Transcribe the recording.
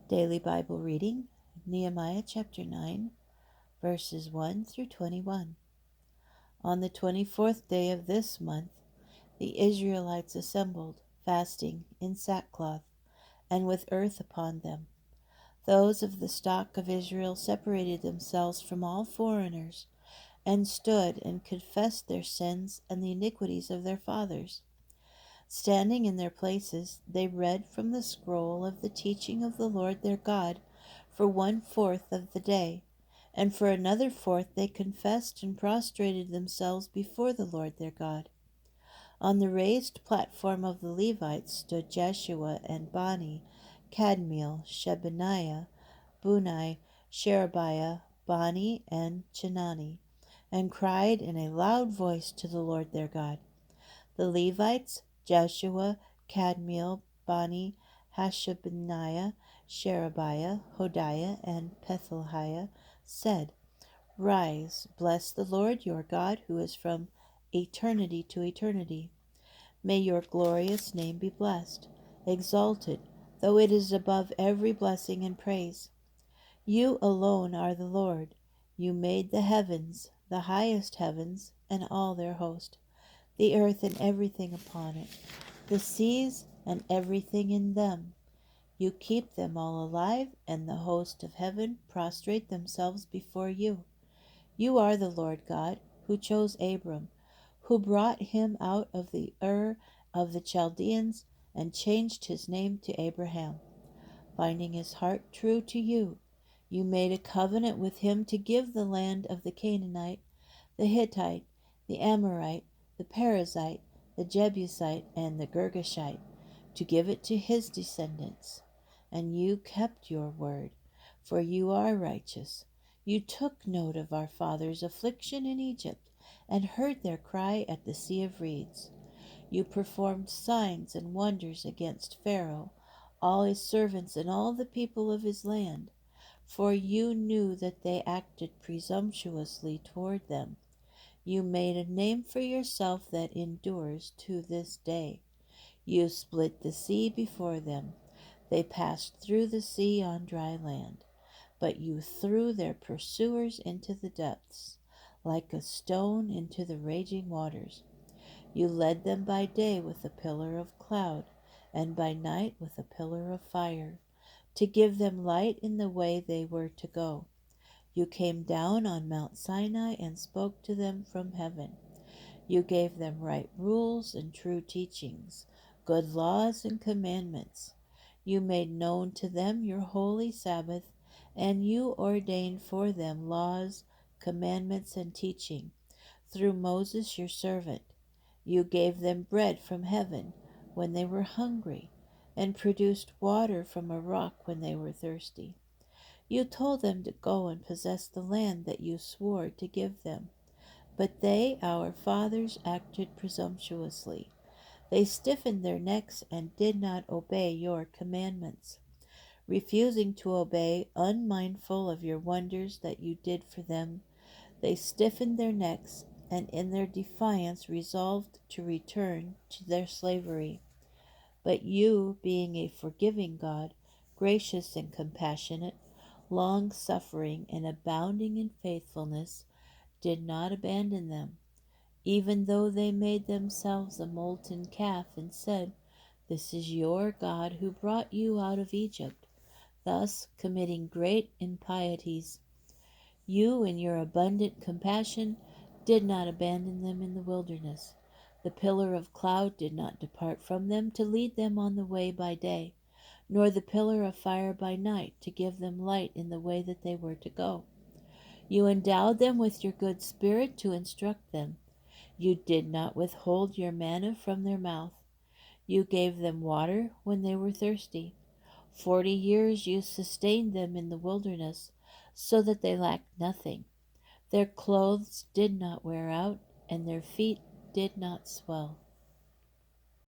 Daily Bible reading, Nehemiah chapter 9, verses 1 through 21. On the 24th day of this month, the Israelites assembled, fasting, in sackcloth, and with earth upon them. Those of the stock of Israel separated themselves from all foreigners, and stood and confessed their sins and the iniquities of their fathers. Standing in their places, they read from the scroll of the teaching of the Lord their God for 1/4 of the day, and for another fourth they confessed and prostrated themselves before the Lord their God. On the raised platform of the Levites stood Jeshua and Bani, Kadmiel, Shebaniah, Bunai, Sherebiah, Bani, and Chenani, and cried in a loud voice to the Lord their God. The Levites, Jeshua, Kadmiel, Bani, Hashabniah, Sherebiah, Hodiah, and Pethahiah, said, Rise, bless the Lord your God, who is from eternity to eternity. May your glorious name be blessed, exalted, though it is above every blessing and praise. You alone are the Lord. You made the heavens, the highest heavens, and all their host, the earth and everything upon it, the seas and everything in them. You keep them all alive, and the host of heaven prostrate themselves before you. You are the Lord God, who chose Abram, who brought him out of the Ur of the Chaldeans, and changed his name to Abraham, finding his heart true to you. You made a covenant with him to give the land of the Canaanite, the Hittite, the Amorite, the Perizzite, the Jebusite, and the Girgashite, to give it to his descendants. And you kept your word, for you are righteous. You took note of our fathers' affliction in Egypt, and heard their cry at the Sea of Reeds. You performed signs and wonders against Pharaoh, all his servants, and all the people of his land, for you knew that they acted presumptuously toward them. You made a name for yourself that endures to this day. You split the sea before them. They passed through the sea on dry land, but you threw their pursuers into the depths, like a stone into the raging waters. You led them by day with a pillar of cloud, and by night with a pillar of fire, to give them light in the way they were to go. You came down on Mount Sinai and spoke to them from heaven. You gave them right rules and true teachings, good laws and commandments. You made known to them your holy Sabbath, and you ordained for them laws, commandments, and teaching, through Moses your servant. You gave them bread from heaven when they were hungry, and produced water from a rock when they were thirsty. You told them to go and possess the land that you swore to give them. But they, our fathers, acted presumptuously. They stiffened their necks and did not obey your commandments. Refusing to obey, unmindful of your wonders that you did for them, they stiffened their necks and in their defiance resolved to return to their slavery. But you, being a forgiving God, gracious and compassionate, long-suffering and abounding in faithfulness, did not abandon them, even though they made themselves a molten calf and said, This is your God who brought you out of Egypt, thus committing great impieties. You, in your abundant compassion, did not abandon them in the wilderness. The pillar of cloud did not depart from them to lead them on the way by day, nor the pillar of fire by night to give them light in the way that they were to go. You endowed them with your good spirit to instruct them. You did not withhold your manna from their mouth. You gave them water when they were thirsty. 40 years you sustained them in the wilderness, so that they lacked nothing. Their clothes did not wear out, and their feet did not swell.